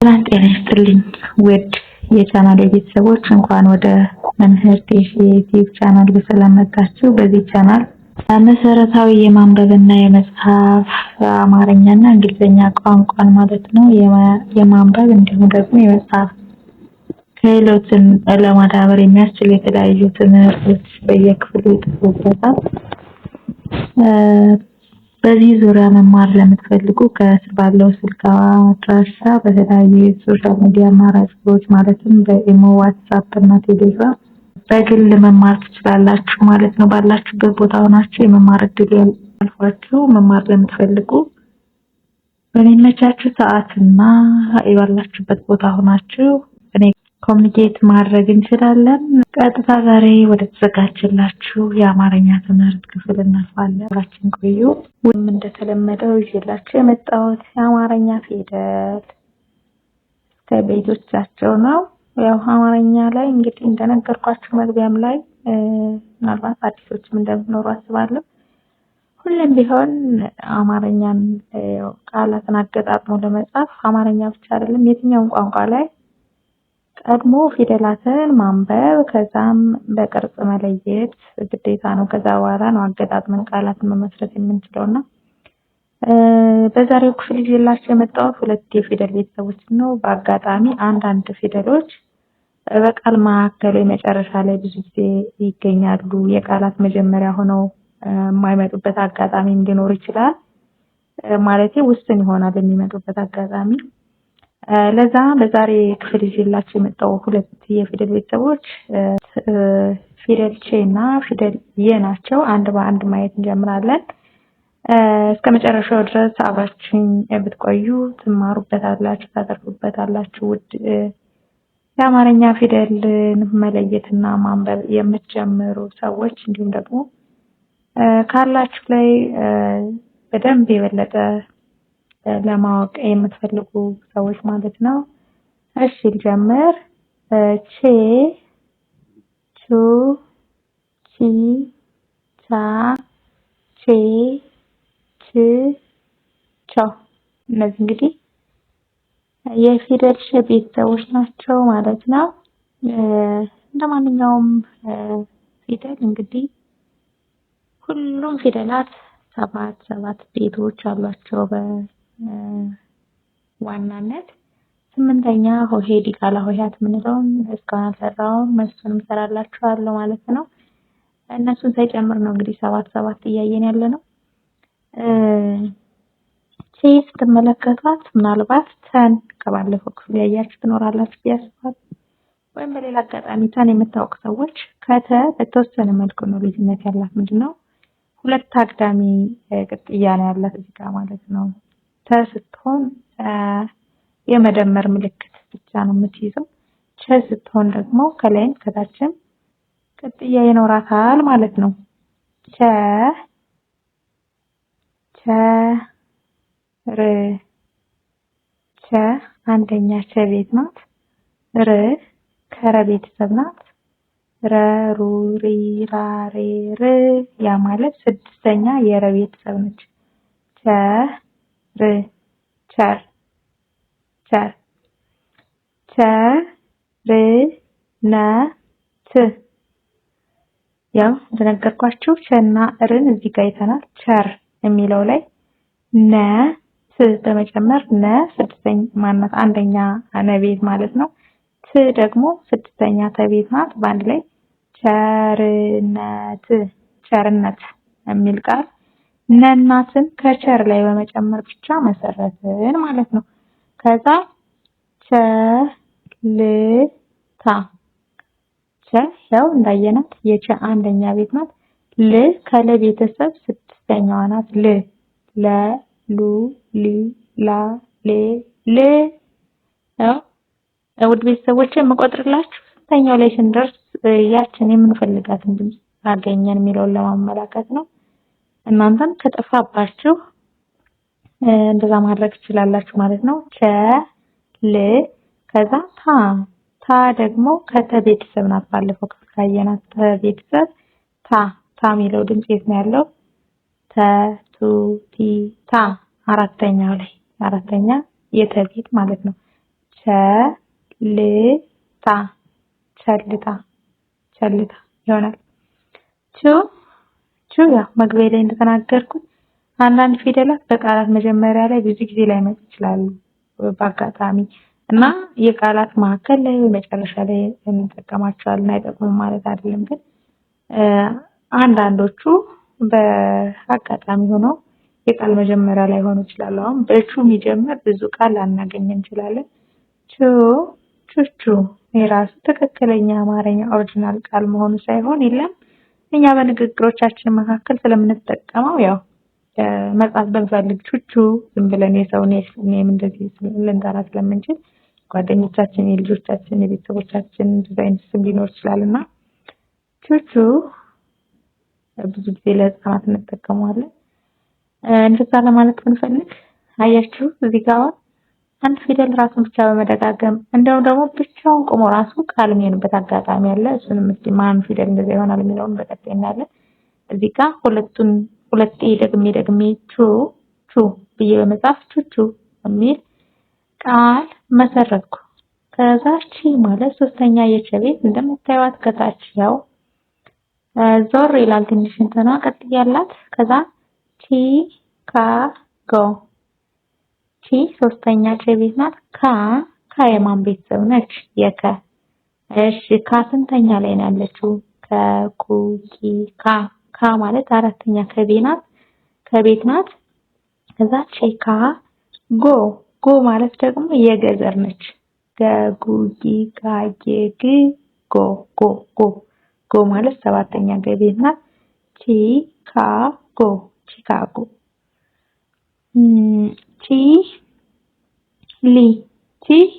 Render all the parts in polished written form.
ሰላም ጤና ይስጥልኝ ውድ የቻናሌ ቤተሰቦች እንኳን ወደ መምህርት የዩቲዩብ ቻናል በሰላም መጣችሁ። በዚህ ቻናል መሰረታዊ የማንበብና የመጻፍ አማርኛና እንግሊዘኛ ቋንቋን ማለት ነው የማንበብ እንዲሁም ደግሞ የመጻፍ ክህሎትን ለማዳበር የሚያስችል የተለያዩ ትምህርቶች በየክፍሉ ይቀርቡበታል። በዚህ ዙሪያ መማር ለምትፈልጉ ከስር ባለው ስልክ አድራሻ በተለያዩ የሶሻል ሚዲያ አማራጮች ማለትም በኢሞ፣ ዋትስአፕ እና ቴሌግራም በግል መማር ትችላላችሁ ማለት ነው። ባላችሁበት ቦታ ሆናችሁ የመማር እድል ያልፏችሁ መማር ለምትፈልጉ በሚመቻችሁ ሰዓትና ባላችሁበት ቦታ ሆናችሁ እኔ ኮሙኒኬት ማድረግ እንችላለን። ቀጥታ ዛሬ ወደ ተዘጋጀላችሁ የአማርኛ ትምህርት ክፍል እናልፋለን። አብራችሁን ቆዩ። እንደተለመደው ይዤላችሁ የመጣሁት የአማርኛ ፊደል ከቤቶቻቸው ነው። ያው አማርኛ ላይ እንግዲህ እንደነገርኳችሁ መግቢያም ላይ ምናልባት አዲሶችም እንደሚኖሩ አስባለሁ። ሁሌም ቢሆን አማርኛን ቃላትን አገጣጥሞ ለመጻፍ አማርኛ ብቻ አይደለም የትኛውም ቋንቋ ላይ ቀድሞ ፊደላትን ማንበብ ከዛም በቅርጽ መለየት ግዴታ ነው። ከዛ በኋላ ነው አገጣጥመን ቃላትን መመስረት የምንችለውና በዛሬው ክፍል ይዤላችሁ የመጣሁት ሁለት የፊደል ቤተሰቦች ነው። በአጋጣሚ አንዳንድ ፊደሎች በቃል መካከል መጨረሻ ላይ ብዙ ጊዜ ይገኛሉ። የቃላት መጀመሪያ ሆነው የማይመጡበት አጋጣሚ ሊኖር ይችላል። ማለቴ ውስን ይሆናል የሚመጡበት አጋጣሚ። ለዛ በዛሬ ክፍል ይዤላችሁ የመጣው ሁለት የፊደል ቤተሰቦች ፊደል ቼ እና ፊደል የ ናቸው። አንድ በአንድ ማየት እንጀምራለን። እስከመጨረሻው ድረስ አብራችሁኝ ብትቆዩ ትማሩበታላችሁ፣ ታተርፉበታላችሁ። ውድ የአማርኛ ፊደልን መለየትና ማንበብ የምትጀምሩ ሰዎች እንዲሁም ደግሞ ካላችሁ ላይ በደንብ የበለጠ ለማወቅ የምትፈልጉ ሰዎች ማለት ነው። እሺ ልጀምር። ቼ፣ ቹ፣ ቺ፣ ቻ፣ ቼ፣ ች፣ ቾ። እነዚህ እንግዲህ የፊደል ሸ ቤተሰቦች ናቸው ማለት ነው። እንደማንኛውም ፊደል እንግዲህ ሁሉም ፊደላት ሰባት ቤቶች አሏቸው። በዋናነት ስምንተኛ ሆሄ ዲቃላ ሆሄያት የምንለውን እስካሁን አልሰራውም፣ እሱንም እሰራላችኋለሁ ማለት ነው። እነሱን ሳይጨምር ነው እንግዲህ ሰባት እያየን ያለ ነው። ቼ ስትመለከቷት ምናልባት ተን ከባለፈው ክፍል ያያችሁ ትኖራላችሁ ቢያስባት ወይም በሌላ አጋጣሚ ተን የምታውቁ ሰዎች ከተ በተወሰነ መልኩ ነው ልዩነት ያላት። ምንድነው ሁለት አግዳሚ ቅጥያ ነው ያላት እዚህ ጋር ማለት ነው። ተ ስትሆን የመደመር ምልክት ብቻ ነው የምትይዘው። ቸ ስትሆን ደግሞ ከላይም ከታችም ቅጥያ ይኖራታል ማለት ነው። ቸ ር ቸ አንደኛ ቸ ቤት ናት። ር ከረ ቤተሰብ ናት። ረ ሩ ሪ ራ ሬ ር ያ ማለት ስድስተኛ የረ ቤተሰብ ነች። ቸ ር ቸር ቸር ቸ ር ነ ት ያው እንደነገርኳችሁ ቸና ርን እዚህ ጋር አይተናል። ቸር የሚለው ላይ ነ ት በመጨመር ነ ስድስተኛ ማናት አንደኛ ነቤት ማለት ነው። ት ደግሞ ስድስተኛ ተቤት ናት። በአንድ ላይ ቸርነት የሚል ቃል ነናትን ከቸር ላይ በመጨመር ብቻ መሰረትን ማለት ነው። ከዛ ቸልታ ቸ ያው እንዳየናት የቸ አንደኛ ቤት ናት። ል ከለ ቤተሰብ ስድስተኛዋ ናት። ል ለ ሉ ሊ ላ ሌ ል ያው ውድ ቤተሰቦች የምቆጥርላችሁ ስንተኛው ላይ ስንደርስ ያችን የምንፈልጋትን ድምጽ አገኘን የሚለውን ለማመላከት ነው። እናንተም ከጠፋባችሁ እንደዛ ማድረግ ትችላላችሁ ማለት ነው። ቸ ል ከዛ ታ ደግሞ ከተ ቤተሰብ ናት። ባለፈው ክፍል ካየናት ቤተሰብ ታ የሚለው ድምጽ የት ነው ያለው? ተ ቱ ቲ ታ አራተኛው ላይ አራተኛ የተቤት ማለት ነው። ቸልታ ቸልታ ቸልታ ይሆናል። ቹ ያው መግቢያ ላይ እንደተናገርኩት አንዳንድ ፊደላት በቃላት መጀመሪያ ላይ ብዙ ጊዜ ላይመጡ ይችላሉ በአጋጣሚ እና የቃላት መካከል ላይ መጨረሻ ላይ እንጠቀማቸዋለን። አይጠቅሙም ማለት አይደለም፣ ግን አንዳንዶቹ በአጋጣሚ ሆነው የቃል መጀመሪያ ላይ ሆኖ ይችላል። አሁን በቹ የሚጀምር ብዙ ቃል ላናገኝ እንችላለን። ቹቹ የራሱ ትክክለኛ አማርኛ ኦሪጂናል ቃል መሆኑ ሳይሆን የለም እኛ በንግግሮቻችን መካከል ስለምንጠቀመው ያው መጻፍ ብንፈልግ ቹቹ ዝም ብለን የሰው ኔም እንደዚህ ልንጠራ ስለምንችል ጓደኞቻችን፣ የልጆቻችን፣ የቤተሰቦቻችን ዲዛይን ስም ሊኖር ይችላልና ቹቹ ብዙ ጊዜ ለህፃናት እንጠቀመዋለን። እንደዛ ለማለት ብንፈልግ አያችሁ እዚህ ጋር አንድ ፊደል ራሱን ብቻ በመደጋገም እንደው ደግሞ ብቻውን ቆሞ ራሱ ቃል የሚሆንበት አጋጣሚ አለ። እሱንም እስኪ ማን ፊደል እንደዛ ይሆናል የሚለውን በቀጣይ እናያለን። እዚህ ጋር ሁለቴ ደግሜ ቹ ብዬ በመጻፍ ቹቹ የሚል ቃል መሰረትኩ። ከዛ ቺ ማለት ሶስተኛ የቸ ቤት እንደምታዩት ከታች ያው ዞር ይላል ትንሽ እንትና ቀጥ ያላት። ከዛ ቺካጎ ቺ ሶስተኛ ቸ ቤት ናት። ካ የማን ቤተሰብ ነች? የከ። እሺ ካ ስንተኛ ላይ ነው ያለችው? ከኩኪ ካ ማለት አራተኛ ከቤት ናት። ከዛ ጎ ማለት ደግሞ የገዘር ነች። ገጉጊ ጋጌግ ጎ ማለት ሰባተኛ ቤት ናት። ቺካጎ ቺ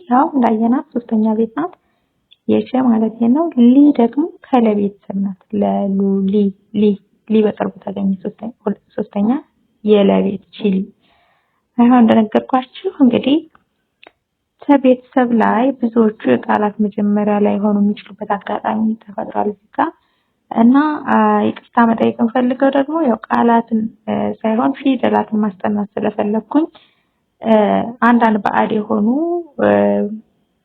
ያው እንዳየናት ሶስተኛ ቤት ናት። የቸ ማለት ነው። ሊ ደግሞ ከለቤተሰብ ናት። ለሉ ሊ በቅርቡ ተገኘ ሶስተኛ የለቤት ቺሊ። አሁን እንደነገርኳችሁ እንግዲህ ከቤተሰብ ላይ ብዙዎቹ የቃላት መጀመሪያ ላይ ሆኖ የሚችሉበት አጋጣሚ ተፈጥሯል እዚህ ጋር እና ይቅርታ መጠየቅ እንፈልገው ደግሞ ያው ቃላትን ሳይሆን ፊደላትን ማስጠናት ስለፈለኩኝ አንዳንድ ባዕድ የሆኑ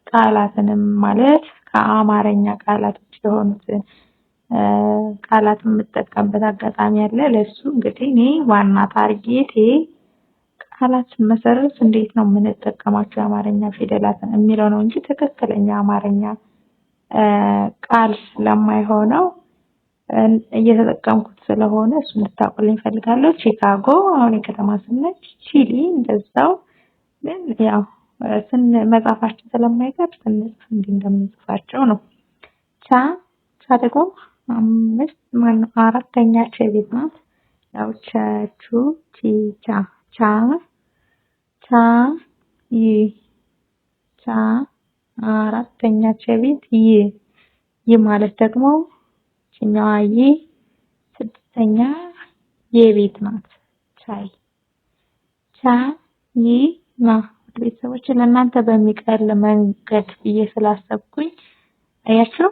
ቃላትንም ማለት ከአማርኛ ቃላቶች የሆኑትን ቃላት የምጠቀምበት አጋጣሚ አለ። ለሱ እንግዲህ እኔ ዋና ታርጌቴ ቃላትን መሰረት እንዴት ነው የምንጠቀማቸው የአማርኛ ፊደላትን የሚለው ነው እንጂ ትክክለኛ አማርኛ ቃል ስለማይሆነው እየተጠቀምኩት ስለሆነ እሱ እንድታውቁልኝ ፈልጋለሁ። ቺካጎ አሁን የከተማ ስም ነች። ቺሊ እንደዛው፣ ግን ያው መጻፋችን ስለማይቀር ስንጽፍ እንደምንጽፋቸው ነው። ቻ ደግሞ አራተኛ ቸ ቤት ናት። ያው ቹ ቻ አራተኛ ቸ ቤት ይ ማለት ደግሞ ችኛዋ ስድስተኛ የቤት ናት። ቤተሰቦች ለእናንተ በሚቀር መንገድ ብዬ ስላሰብኩኝ አያችሁ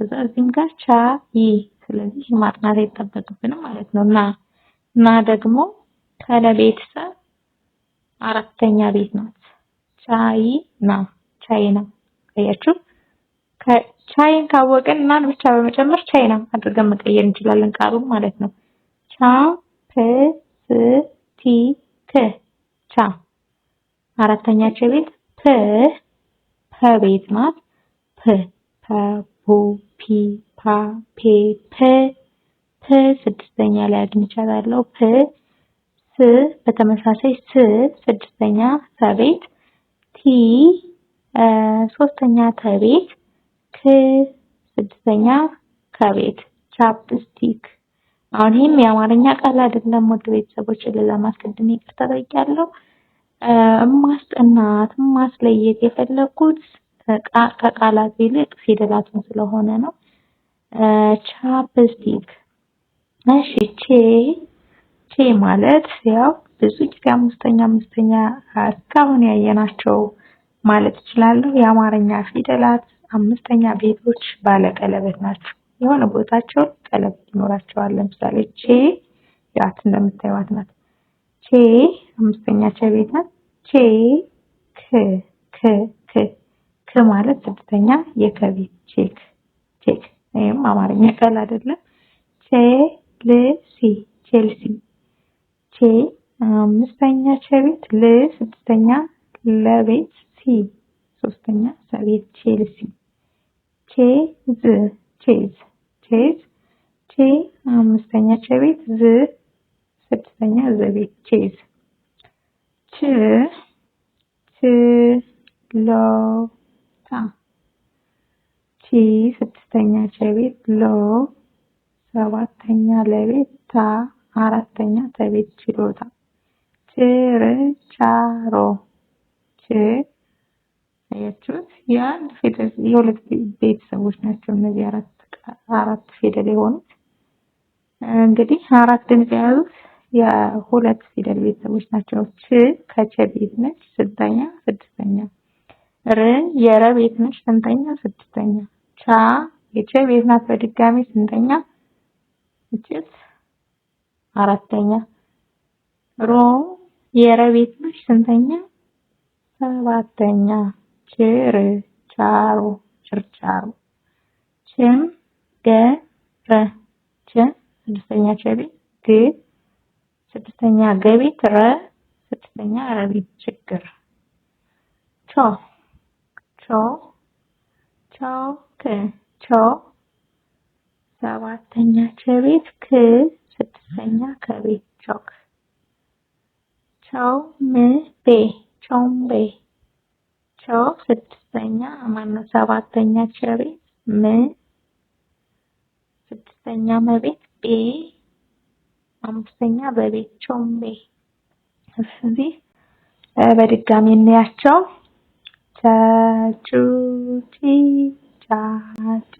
እዚህም ጋር ስለዚህ ማጥናት አይጠበቅብንም ማለት ነው። እና ደግሞ ከለቤተሰብ አራተኛ ቤት ናት። ቻይና አያችሁ ቻይን ካወቅን እናን ብቻ በመጨመር ቻይና አድርገን መቀየር እንችላለን ቃሉን ማለት ነው። ቻ አራተኛ ቸ ቤት ፐ ቤት ናት። ፐ ስድስተኛ ላይ አግኝቻታለሁ። በተመሳሳይ ስድስተኛ ሰቤት ሶስተኛ ተቤት ስድስተኛ ከቤት ቻፕስቲክ። አሁን ይሄም የአማርኛ ቃል አይደለም ወደ ቤተሰቦች ለዛ ማስቀደም ይቅርታ ጠይቃለሁ። ማስጠናት ማስለየት የፈለኩት ከቃላት ይልቅ ፊደላትን ስለሆነ ነው። ቻፕስቲክ። እሺ ቼ ማለት ያው ብዙ ጊዜ አምስተኛ እስካሁን ያየናቸው ማለት እችላለሁ የአማርኛ ፊደላት አምስተኛ ቤቶች ባለ ቀለበት ናቸው። የሆነ ቦታቸው ቀለበት ይኖራቸዋል። ለምሳሌ ቼ ያት እንደምታዩት ናት። ቼ አምስተኛ ቸ ቤት ናት። ክ ክ ክ ክ ማለት ስድስተኛ የከቤት ቼክ ቼክ። ይሄም አማርኛ ቃል አይደለም። ቼልሲ ቼልሲ ቼ አምስተኛ ቸቤት ል ስድስተኛ ለቤት ሲ ሶስተኛ ሰቤት ቼልሲ ቼዝ ቼዝ ቼዝ ቼ አምስተኛ ቸቤት ዝ ስድስተኛ ዘቤት ቼዝ ች ችሎታ ቺ ስድስተኛ ቸቤት ሎ ሰባተኛ ለቤት ታ አራተኛ ተቤት ችሎታ ችርቻሮ ች አያችሁት የአንድ ፊደል የሁለት ቤተሰቦች ናቸው እነዚህ አራት ፊደል የሆኑት። እንግዲህ አራት ድምጽ የያዙት የሁለት ፊደል ቤተሰቦች ናቸው። ች ከቸ ቤት ነች ስንተኛ ስድስተኛ። ር የረ ቤት ነች ስንተኛ ስድስተኛ። ቻ የቸ ቤት ናት በድጋሚ ስንተኛ እችት አራተኛ። ሮ የረ ቤት ነች ስንተኛ ሰባተኛ። ችር ቻሮ ችርቻሮ ችም ገረ ች ስድስተኛ ቸቤት ግ ስድስተኛ ገቤት ረ ስድስተኛ ረቤት ችግር። ቾ ቾ ቾክ ቾ ሰባተኛ ቸቤት ክ ስድስተኛ ከቤት ቾክ። ቾምቤ ቾምቤ ቾ ስድስተኛ ማነው ሰባተኛ ቸቤት ም ስድስተኛ መቤት ቤ አምስተኛ በቤት ቾምቤ። ስለዚህ በድጋሚ እንያቸው። ቹቺ ቻቼ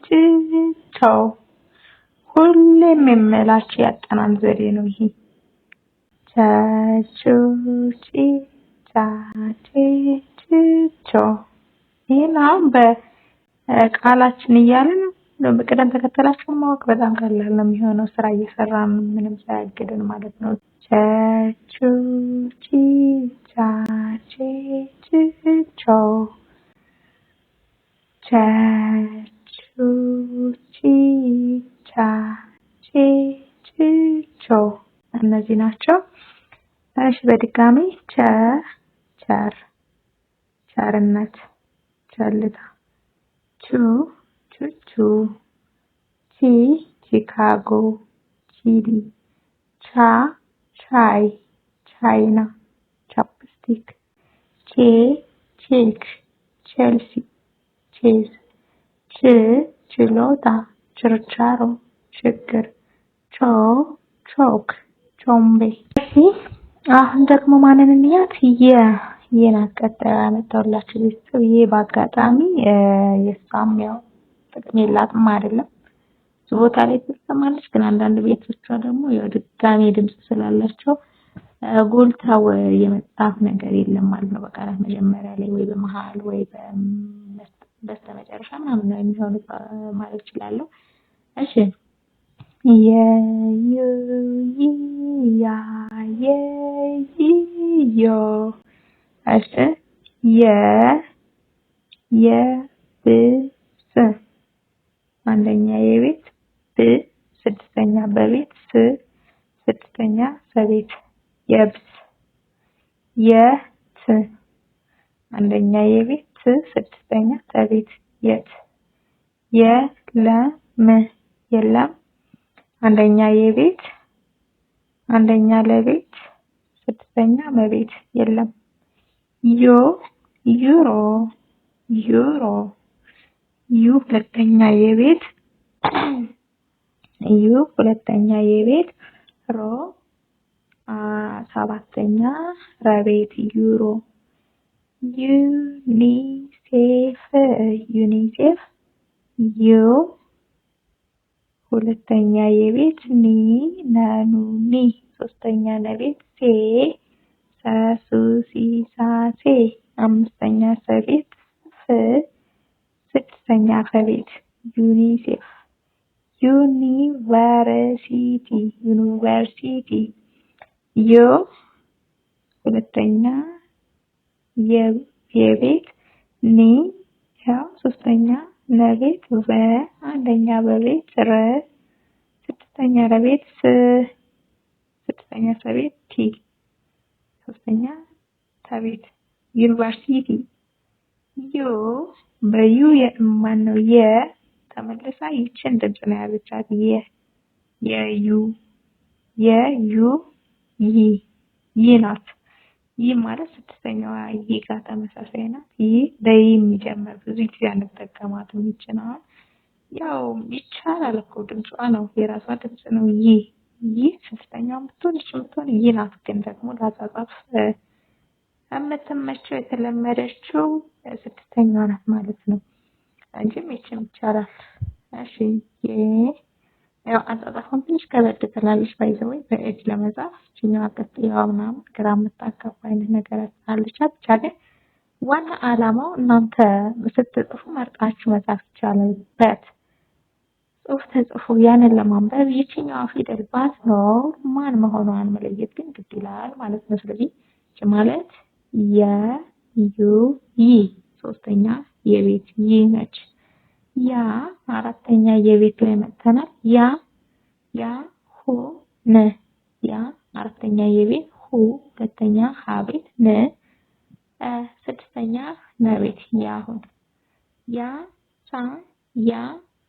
ችቾ ሁሌም የምላችሁ ያጠናን ዘዴ ነው ይሄ። ቹቺ ቻቼ ችቾ ይሄን አሁን በቃላችን እያልን በቅደም ተከተላቸው ማወቅ በጣም ቀላል ነው የሚሆነው ስራ እየሰራን ምንም ሳያግደን ማለት ነው። ቹቺ ቻቼ ችቾ ቹቺ ቻቼ ችቾ እነዚህ ናቸው። እሺ በድጋሚ ቸር ቸርነት ቸልታ ቹ ቹቹ ቺ ቺካጎ ቺሊ ቻ ቻይ ቻይና ቻፕስቲክ ቼ ቼክ ቼልሲ ቼዝ ች ችሎታ ችርቻሮ ችግር ቾ ቾክ ቾምቤ። አሁን ደግሞ ማንን እንያት? የናት ቀጣዩ ያመጣሁላችሁ ቤተሰብ ይሄ በአጋጣሚ የሷም ያው ጥቅም የላትም አይደለም ብዙ ቦታ ላይ ትሰማለች፣ ግን አንዳንድ ቤቶቿ ደግሞ ያው ድጋሜ ድምጽ ስላላቸው ጎልታው የመጣፍ ነገር የለም ማለት ነው። በቃላት መጀመሪያ ላይ ወይ በመሃል ወይ በስተመጨረሻ ምናምን ነው የሚሆኑት ማለት እችላለሁ። እሺ ዮ እሺ የብስ አንደኛ የቤት ብ ስድስተኛ በቤት ስ ስድስተኛ ሰቤት የብስ የት አንደኛ የቤት ት ስድስተኛ ተቤት የት የለም የለም አንደኛ የቤት አንደኛ ለቤት ስድስተኛ መቤት የለም ዮ ዩሮ ዩሮ ዩ ሁለተኛ የቤት ዩ ሁለተኛ የቤት ሮ ሰባተኛ ረቤት ዩሮ ዩኒሴፍ ዩኒሴፍ ዩ ሁለተኛ የቤት ኒ ነኑ ኒ ሶስተኛ ለቤት ሴ ሰሱ ሲሳሴ አምስተኛ ሰቤት ፍ ስድስተኛ ከቤት ዩኒሴፍ ዩኒቨርሲቲ ዩኒቨርሲቲ ዮ ሁለተኛ የቤት ኒ ያው ሶስተኛ ለቤት በ አንደኛ በቤት ረ ስድስተኛ ለቤት ስ ስድስተኛ ሰቤት ቲ ሶስተኛ ተቤት ዩኒቨርሲቲ ዩ በዩ የማነው ተመልሳ ይችን ድምጽ ነው ያለቻት የዩ ይ ናት። ይህ ማለት ስድስተኛዋ ይ ጋር ተመሳሳይ ናት። ይህ በይ የሚጀምር ብዙ ጊዜ አንጠቀማትም ይችላል። ያው ይቻላል እኮ ድምጿ ነው የራሷ ድምጽ ነው። ይህ ስድስተኛው ብትሆን ይህ ናት። ግን ደግሞ ለአጻጻፍ የምትመቸው የተለመደችው ስድስተኛዋ ናት ማለት ነው እንጂም ይችም ይቻላል። እሺ ያው አጻጻፏን ትንሽ ከበድ ትላለች ባይዘው በእጅ ለመጻፍ እኛው አቀጥያው ምናምን ግራ የምታጋባ አይነት ነገር አለቻት። ብቻ ግን ዋና ዓላማው እናንተ ስትጽፉ መርጣችሁ መጻፍ ይቻላል። ጽሁፍ ተጽፎ ያንን ለማንበብ የትኛው ፊደል ባትኖር ማን መሆኗን መለየት ግን ግድ ይላል ማለት ነው። ስለዚህ ማለት ይ ሶስተኛ የቤት ይ ነች። ያ አራተኛ የቤት ላይ መጥተናል። ያ ሁ ነ ያ አራተኛ የቤት ሁ ሁለተኛ ሀቤት ነ ስድስተኛ ነቤት ያሁን ያ ሳ ያ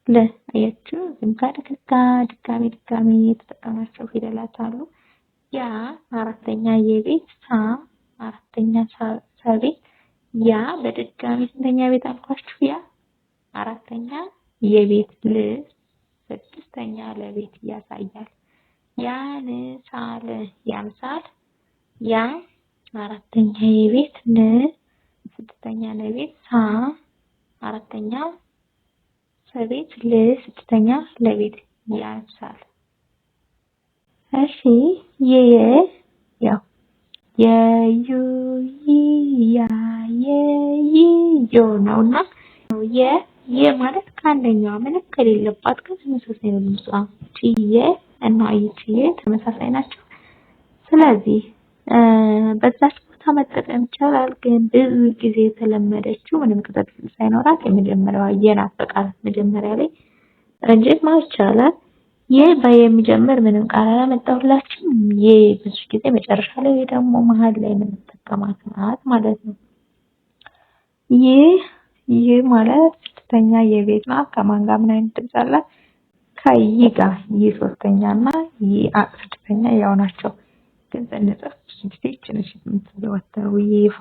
ለ አያችሁ ዝም ጋር ድጋሚ የተጠቀማቸው ፊደላት አሉ። ያ አራተኛ የቤት ሳ አራተኛ ሰቤት ያ በድጋሚ ስንተኛ ቤት አልኳችሁ? ያ አራተኛ የቤት ል ስድስተኛ ለቤት ያሳያል። ያንሳል ያምሳል ያ አራተኛ የቤት ን ስድስተኛ ለቤት ሳ አራተኛ ሰቤት ል ስድስተኛ ለቤት ያንሳል። እሺ ያው የዩ ያ ዮ ነውና ማለት ከአንደኛዋ ምንም ከሌለባት ግን ተመሳሳይ ነው ድምጿ። እና ይቺ ተመሳሳይ ናቸው። ስለዚህ በዛች ቦታ መጠቀም ይቻላል። ግን ብዙ ጊዜ የተለመደችው ምንም ቅጥል ሳይኖራት የመጀመሪያዋ የናት በቃላት መጀመሪያ ላይ ረጅም ይቻላል። የሚጀምር ምንም ቃል አላመጣሁላችሁም። ብዙ ጊዜ መጨረሻ ላይ ደግሞ መሃል ላይ የምንጠቀማት ናት ማለት ነው። ይህ ማለት ስድስተኛ የቤት ናት። ከማን ጋር ምን አይነት ድምጽ አላት? ከይ ጋር ይህ ሶስተኛና ይህ ስድስተኛ ያው ናቸው። ግን ስንጽፍ ትንሽ የምትዘወተረው ይፋ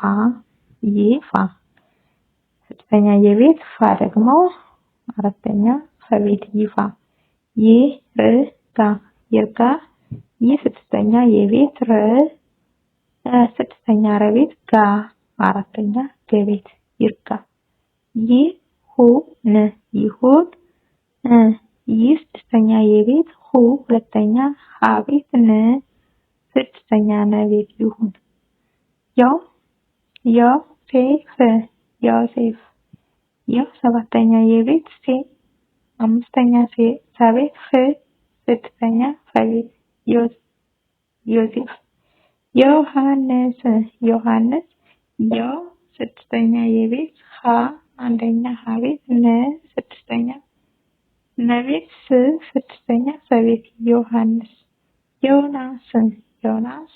ስድስተኛ የቤት ፋ ደግሞ አራተኛ ፈቤት ይፋ ይርጋ ይህ ስድስተኛ የቤት ረ ስድስተኛ ረቤት ጋ አራተኛ ገቤት ይርጋ ይሁን ይህ ስድስተኛ የቤት ሁ ሁለተኛ ሀቤት ነ ስድስተኛ ነቤት ይሁን ዮሴፍ ሰባተኛ የቤት ሴ አምስተኛ ሰቤት ፍ ስድስተኛ ፈቤት ዮሴፍ ዮሐንስ ስድስተኛ የቤት ሀ አንደኛ ሀቤት ነ ስድስተኛ ነቤት ስድስተኛ ሰቤት ዮሐንስ ዮናስ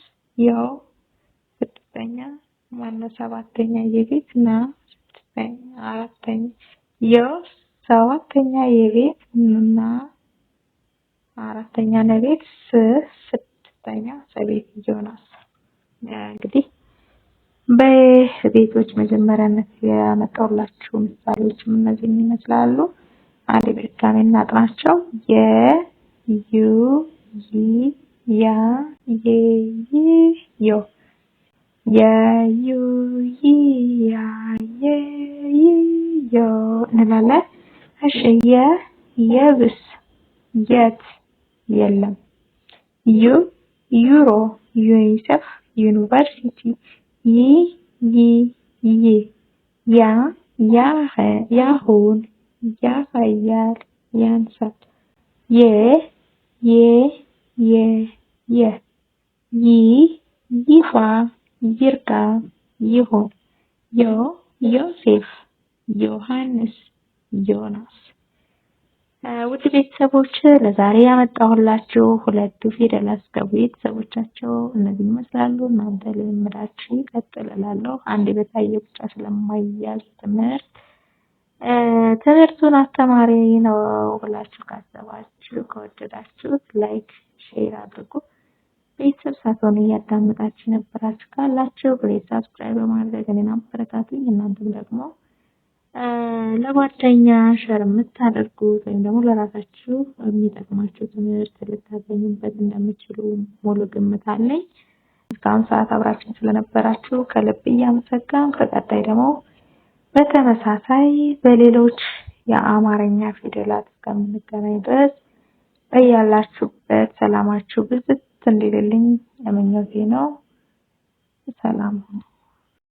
ስድስተኛ ማነው ሰባተኛ የቤት ና ስድስተኛ አራተኛ ሰባተኛ የቤት ና አራተኛ ነቤት ስድስተኛ ሰቤት ዮናስ። እንግዲህ በቤቶች መጀመሪያነት ያመጣሁላችሁ ምሳሌዎች እነዚህን ይመስላሉ። አንድ በድጋሚ እናጥናቸው። ዩ ያ ዮ ያ ዮ እንላለን። እሺ የብስ የት የለም። ዩሮ ዩኒሴፍ ዩኒቨርሲቲ ያሁን ያሳያል ያንሳል ይፋ ይርጋ ይሁን ዮሴፍ፣ ዮሐንስ፣ ዮናስ። ውድ ቤተሰቦች ለዛሬ ያመጣሁላችሁ ሁለቱ ፊደል አስገቡ ቤተሰቦቻቸው እነዚህ ይመስላሉ። እናንተ ልምዳችሁ ይቀጥል እላለሁ። አንዴ በታየ ብቻ ስለማይያዝ ትምህርቱን አስተማሪ ነው ብላችሁ ካሰባችሁ ከወደዳችሁት ላይክ ሼር አድርጉ። ቤተሰብ ሳትሆኑ እያዳመጣችሁ የነበራችሁ ካላችሁ ፕሊዝ ሰብስክራይብ በማድረግ እኔን አበረታቱኝ። እናንተም ደግሞ ለጓደኛ ሸር የምታደርጉት ወይም ደግሞ ለራሳችሁ የሚጠቅማችሁ ትምህርት ልታገኙበት እንደምትችሉ ሙሉ ግምት አለኝ። እስካሁን ሰዓት አብራችሁ ስለነበራችሁ ከልብ እያመሰገንኩ ከቀጣይ ደግሞ በተመሳሳይ በሌሎች የአማርኛ ፊደላት እስከምንገናኝ ድረስ በያላችሁበት ሰላማችሁ ብዝት እንዲልልኝ ምኞቴ ነው። ሰላም ሁኑ።